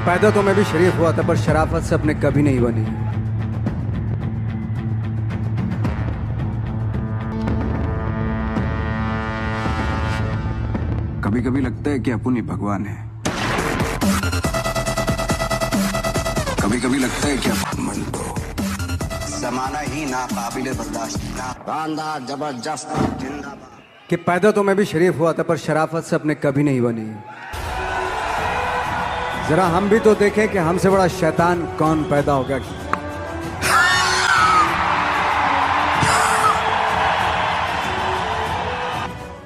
पैदा तो मैं भी शरीफ हुआ था, पर शराफत से अपने कभी नहीं बनी। कभी कभी लगता है कि अपन ही भगवान है, कभी कभी लगता है कि मन तो जमाना ही नाकाबिले बर्दाश्त, शानदार जबरदस्त जिंदाबाद। कि पैदा तो मैं भी शरीफ हुआ था, पर शराफत से अपने कभी नहीं बनी। जरा हम भी तो देखें कि हमसे बड़ा शैतान कौन पैदा हो गया।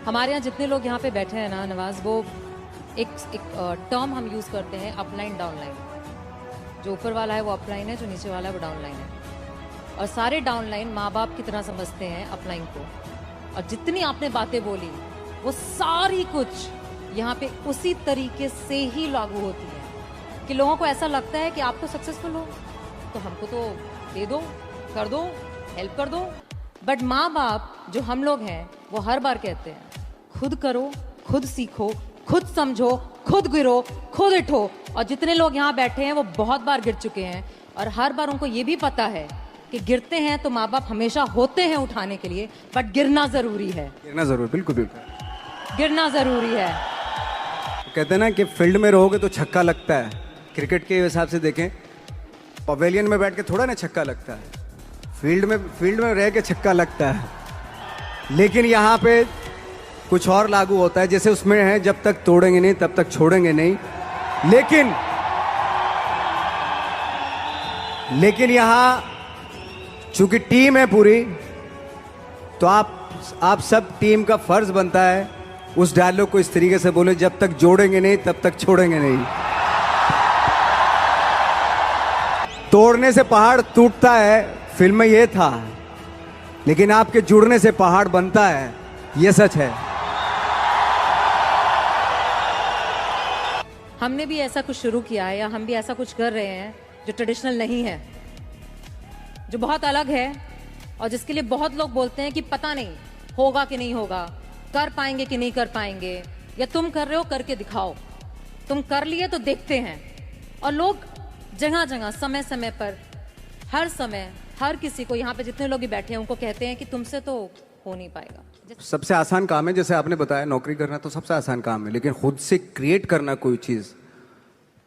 हमारे यहाँ जितने लोग यहाँ पे बैठे हैं ना नवाज, वो एक टर्म हम यूज करते हैं, अपलाइन डाउनलाइन। जो ऊपर वाला है वो अपलाइन है, जो नीचे वाला है वो डाउनलाइन है। और सारे डाउनलाइन माँ बाप की तरह समझते हैं अपलाइन को। और जितनी आपने बातें बोली वो सारी कुछ यहाँ पे उसी तरीके से ही लागू होती है कि लोगों को ऐसा लगता है कि आप तो सक्सेसफुल हो तो हमको तो दे दो, कर दो, हेल्प कर दो। बट माँ बाप जो हम लोग हैं वो हर बार कहते हैं खुद करो, खुद सीखो, खुद समझो, खुद गिरो, खुद उठो। और जितने लोग यहाँ बैठे हैं वो बहुत बार गिर चुके हैं और हर बार उनको ये भी पता है कि गिरते हैं तो माँ बाप हमेशा होते हैं उठाने के लिए, बट गिरना जरूरी है। गिरना जरूर, बिल्कुल बिल्कुल गिरना जरूरी है। कहते हैं ना कि फील्ड में रहोगे तो छक्का लगता है। क्रिकेट के हिसाब से देखें, पवेलियन में बैठ के थोड़ा ना छक्का लगता है, फील्ड में रह के छक्का लगता है। लेकिन यहाँ पे कुछ और लागू होता है, जैसे उसमें है जब तक तोड़ेंगे नहीं तब तक छोड़ेंगे नहीं। लेकिन यहाँ चूंकि टीम है पूरी, तो आप सब टीम का फर्ज बनता है उस डायलॉग को इस तरीके से बोले, जब तक जोड़ेंगे नहीं तब तक छोड़ेंगे नहीं। तोड़ने से पहाड़ टूटता है, फिल्म में ये था, लेकिन आपके जुड़ने से पहाड़ बनता है, ये सच है। हमने भी ऐसा कुछ शुरू किया है या हम भी ऐसा कुछ कर रहे हैं जो ट्रेडिशनल नहीं है, जो बहुत अलग है और जिसके लिए बहुत लोग बोलते हैं कि पता नहीं होगा कि नहीं होगा, कर पाएंगे कि नहीं कर पाएंगे, या तुम कर रहे हो करके दिखाओ, तुम कर लिए तो देखते हैं। और लोग जगह जगह समय समय पर हर समय हर किसी को, यहाँ पे जितने लोग भी बैठे हैं उनको कहते हैं कि तुमसे तो हो नहीं पाएगा। सबसे आसान काम है, जैसे आपने बताया नौकरी करना तो सबसे आसान काम है, लेकिन खुद से क्रिएट करना कोई चीज़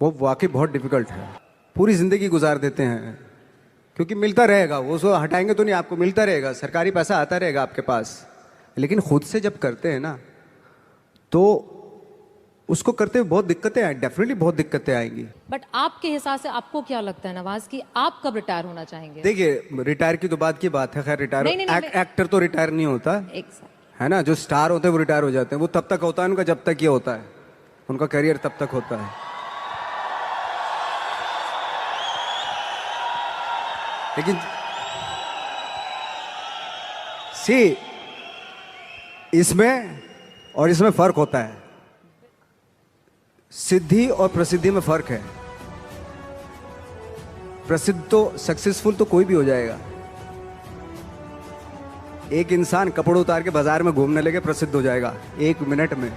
वो वाकई बहुत डिफिकल्ट है। पूरी जिंदगी गुजार देते हैं क्योंकि मिलता रहेगा, वो सो हटाएंगे तो नहीं, आपको मिलता रहेगा, सरकारी पैसा आता रहेगा आपके पास। लेकिन खुद से जब करते हैं ना तो उसको करते हुए बहुत दिक्कतें आएंगी, डेफिनेटली बहुत दिक्कतें आएंगी। बट आपके हिसाब से आपको क्या लगता है नवाज कि आप कब रिटायर होना चाहेंगे? देखिए, रिटायर की तो बात की बात है, खैर रिटायर एक्टर तो रिटायर नहीं होता है ना, जो स्टार होते हैं वो रिटायर हो जाते हैं, वो तब तक होता है उनका जब तक ये होता है, उनका करियर तब तक होता है। लेकिन इसमें और इसमें फर्क होता है, सिद्धि और प्रसिद्धि में फर्क है। प्रसिद्ध तो सक्सेसफुल तो कोई भी हो जाएगा। एक इंसान कपड़े उतार के बाजार में घूमने लगे, प्रसिद्ध हो जाएगा 1 मिनट में।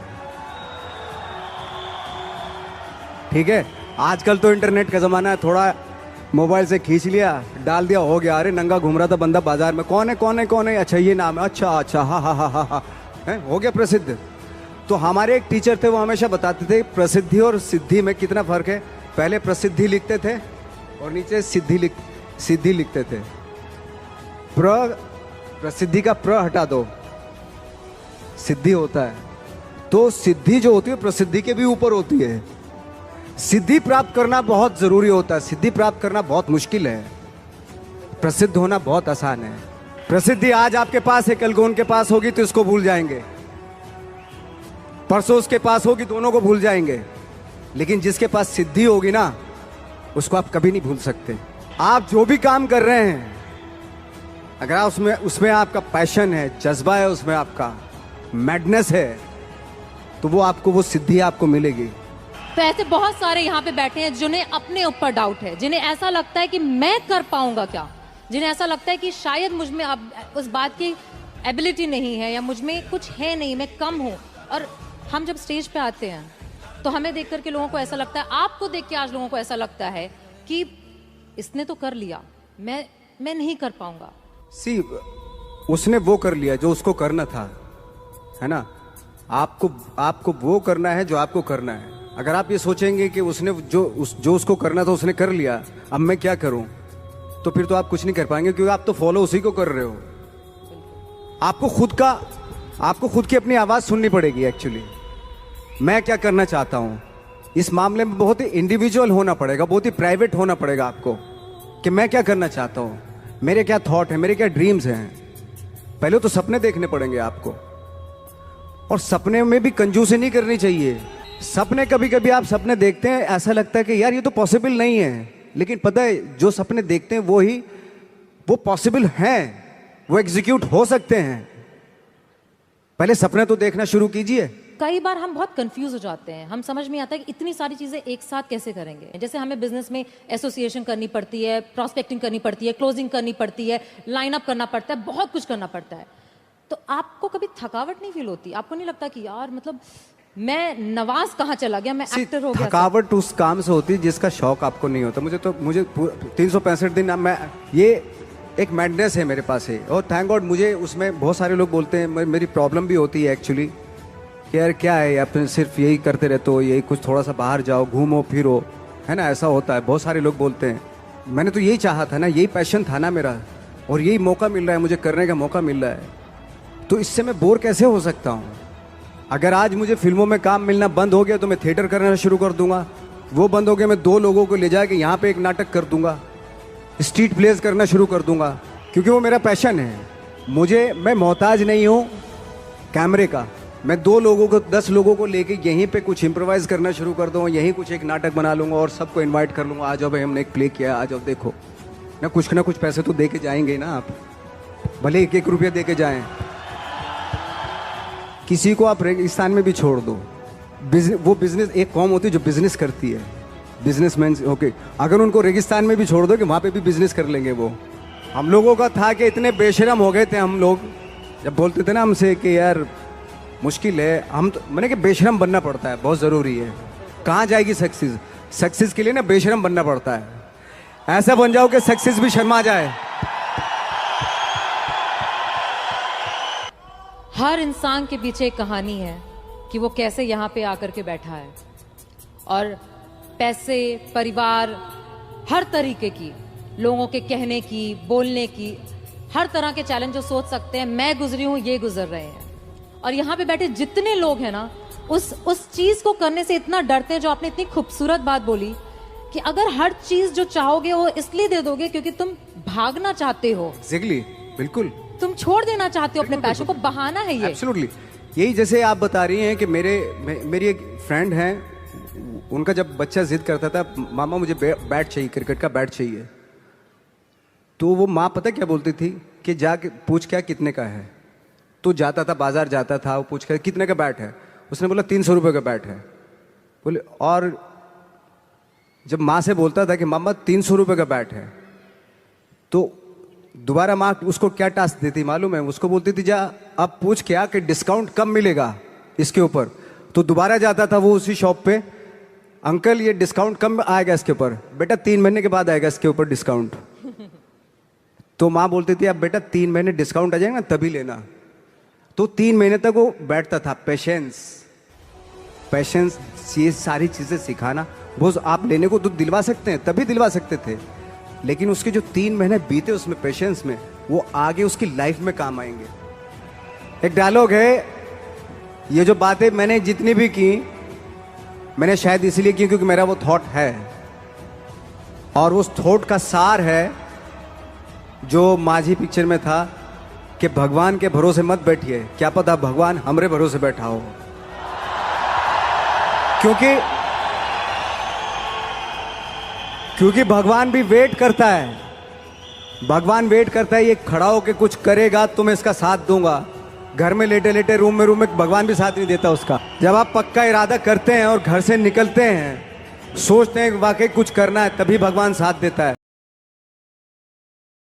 ठीक है, आजकल तो इंटरनेट का जमाना है, थोड़ा मोबाइल से खींच लिया, डाल दिया, हो गया। अरे नंगा घूम रहा था बंदा बाजार में, कौन है कौन है कौन है, अच्छा ये नाम है, अच्छा हा हा हा हा हा, हो गया प्रसिद्ध। तो हमारे एक टीचर थे, वो हमेशा बताते थे प्रसिद्धि और सिद्धि में कितना फर्क है। पहले प्रसिद्धि लिखते थे और नीचे सिद्धि लिखते थे। प्रसिद्धि का प्र हटा दो, सिद्धि होता है। तो सिद्धि जो होती है प्रसिद्धि के भी ऊपर होती है। सिद्धि प्राप्त करना बहुत जरूरी होता है, सिद्धि प्राप्त करना बहुत मुश्किल है, प्रसिद्ध होना बहुत आसान है। प्रसिद्धि आज आपके पास है, कल को उनके पास होगी तो इसको भूल जाएंगे, परसों उसके पास होगी, दोनों को भूल जाएंगे। लेकिन जिसके पास सिद्धि होगी ना, उसको आप कभी नहीं भूल सकते। आप जो भी काम कर रहे हैं, अगर आप उसमें आपका पैशन है, जज्बा है, उसमें आपका मैडनेस है, तो वो सिद्धि आपको मिलेगी। तो ऐसे बहुत सारे यहाँ पे बैठे हैं जिन्हें अपने ऊपर डाउट है, जिन्हें ऐसा लगता है कि मैं कर पाऊंगा क्या, जिन्हें ऐसा लगता है कि शायद मुझ में अब उस बात की एबिलिटी नहीं है या मुझ में कुछ है नहीं, मैं कम हूँ। और हम जब स्टेज पे आते हैं तो हमें देख करके लोगों को ऐसा लगता है, आपको देख के आज लोगों को ऐसा लगता है कि इसने तो कर लिया, मैं नहीं कर पाऊंगा। सी उसने वो कर लिया जो उसको करना था, है ना। आपको वो करना है जो आपको करना है। अगर आप ये सोचेंगे कि उसने जो उसको करना था उसने कर लिया, अब मैं क्या करूं, तो फिर तो आप कुछ नहीं कर पाएंगे, क्योंकि आप तो फॉलो उसी को कर रहे हो। आपको खुद की अपनी आवाज सुननी पड़ेगी। एक्चुअली मैं क्या करना चाहता हूं, इस मामले में बहुत ही इंडिविजुअल होना पड़ेगा, बहुत ही प्राइवेट होना पड़ेगा आपको, कि मैं क्या करना चाहता हूं, मेरे क्या थॉट है, मेरे क्या ड्रीम्स हैं। पहले तो सपने देखने पड़ेंगे आपको, और सपने में भी कंजूसी नहीं करनी चाहिए। सपने कभी कभी आप सपने देखते हैं, ऐसा लगता है कि यार ये तो पॉसिबल नहीं है, लेकिन पता है जो सपने देखते हैं वो पॉसिबल हैं, वो एग्जीक्यूट हो सकते हैं। पहले सपने तो देखना शुरू कीजिए। कई बार हम बहुत कंफ्यूज हो जाते हैं, हम समझ में आता है कि इतनी सारी चीजें एक साथ कैसे करेंगे। जैसे हमें बिजनेस में एसोसिएशन करनी पड़ती है, प्रॉस्पेक्टिंग करनी पड़ती है, क्लोजिंग करनी पड़ती है, लाइन अप करना पड़ता है, बहुत कुछ करना पड़ता है। तो आपको कभी थकावट नहीं फील होती? आपको नहीं लगता कि यार मतलब मैं नवाज कहाँ चला गया, मैं एक्टर हो गया? थकावट उस काम से होती है जिसका शौक आपको नहीं होता। मुझे 365 दिन मैं ये एक मैडनेस है मेरे पास है, और थैंक गॉड मुझे उसमें बहुत सारे लोग बोलते हैं, मेरी प्रॉब्लम भी होती है एक्चुअली कि यार क्या है, आप सिर्फ यही करते रहते हो, यही कुछ थोड़ा सा बाहर जाओ, घूमो फिरो, है ना। ऐसा होता है, बहुत सारे लोग बोलते हैं। मैंने तो यही चाहा था ना, यही पैशन था ना मेरा, और यही मौका मिल रहा है, मुझे करने का मौका मिल रहा है, तो इससे मैं बोर कैसे हो सकता हूँ। अगर आज मुझे फिल्मों में काम मिलना बंद हो गया तो मैं थिएटर करना शुरू कर दूंगा। वो बंद हो गया, मैं 2 लोगों को ले जाके यहाँ पे एक नाटक कर दूंगा, स्ट्रीट प्लेस करना शुरू कर दूंगा, क्योंकि वो मेरा पैशन है। मैं मोहताज नहीं हूँ कैमरे का। मैं 2 लोगों को 10 लोगों को लेके यहीं पे कुछ इम्प्रोवाइज करना शुरू कर दूंगा, यहीं कुछ एक नाटक बना लूंगा और सबको इन्वाइट कर लूंगा, आ जाओ भाई हमने एक प्ले किया, आ जाओ देखो ना कुछ पैसे तो दे के जाएंगे ना आप, भले 1-1 रुपया दे के जाएं। किसी को आप रेगिस्तान में भी छोड़ दो, वो बिजनेस, एक कौम होती है जो बिजनेस करती है, बिजनेसमैन, ओके, अगर उनको रेगिस्तान में भी छोड़ दो कि वहाँ पे भी बिजनेस कर लेंगे वो। हम लोगों का था कि इतने बेशरम हो गए थे हम लोग, जब बोलते थे ना हमसे कि यार मुश्किल है, हम तो मैंने कि बेशरम बनना पड़ता है, बहुत ज़रूरी है। कहाँ जाएगी सक्सेस के लिए ना बेशरम बनना पड़ता है। ऐसा बन जाओ कि सक्सेस भी शर्मा जाए। हर इंसान के पीछे एक कहानी है कि वो कैसे यहाँ पे आकर के बैठा है, और पैसे, परिवार, हर तरीके की, लोगों के कहने की, बोलने की, हर तरह के चैलेंज जो सोच सकते हैं मैं गुजरी हूँ, ये गुजर रहे हैं। और यहाँ पे बैठे जितने लोग हैं ना, उस चीज को करने से इतना डरते हैं। जो आपने इतनी खूबसूरत बात बोली कि अगर हर चीज जो चाहोगे वो इसलिए दे दोगे क्योंकि तुम भागना चाहते हो। एग्जैक्टली, बिल्कुल, तुम छोड़ देना चाहते हो अपने पैशन को, बहाना है ये। एब्सोल्युटली, यही जैसे आप बता रही हैं कि मेरी एक फ्रेंड है, उनका जब बच्चा जिद करता था मामा मुझे बैट चाहिए, क्रिकेट का बैट चाहिए, तो वो माँ पता क्या बोलती थी कि जाके पूछ क्या कितने का है। तो जाता था, बाजार जाता था, वो पूछ कर कितने का बैट है, उसने बोला 300 रुपये का बैट है। बोले, और जब माँ से बोलता था कि मामा 300 रुपये का बैट है, तो दोबारा माँ उसको क्या टास्क देती मालूम है, उसको बोलती थी जा अब पूछ क्या कि डिस्काउंट कब मिलेगा इसके ऊपर। तो दोबारा जाता था वो उसी शॉप पे, अंकल ये डिस्काउंट कब आएगा इसके ऊपर। बेटा 3 महीने के बाद आएगा इसके ऊपर डिस्काउंट। तो माँ बोलती थी अब बेटा 3 महीने डिस्काउंट आ जाएगा ना तभी लेना। तो 3 महीने तक वो बैठता था। पेशेंस ये सारी चीजें सिखाना, वो आप लेने को तो दिलवा सकते हैं, तभी दिलवा सकते थे, लेकिन उसके जो 3 महीने बीते उसमें पेशेंस में, वो आगे उसकी लाइफ में काम आएंगे। एक डायलॉग है, ये जो बातें मैंने जितनी भी की मैंने शायद इसलिए की क्योंकि मेरा वो थॉट है, और उस थॉट का सार है जो माझी पिक्चर में था कि भगवान के भरोसे मत बैठिए, क्या पता भगवान हमरे भरोसे बैठा हो। क्योंकि भगवान भी वेट करता है, भगवान वेट करता है, ये खड़ा होके कुछ करेगा तो मैं इसका साथ दूंगा। घर में लेटे लेटे रूम में भगवान भी साथ नहीं देता उसका। जब आप पक्का इरादा करते हैं और घर से निकलते हैं, सोचते हैं कि वाकई कुछ करना है, तभी भगवान साथ देता है।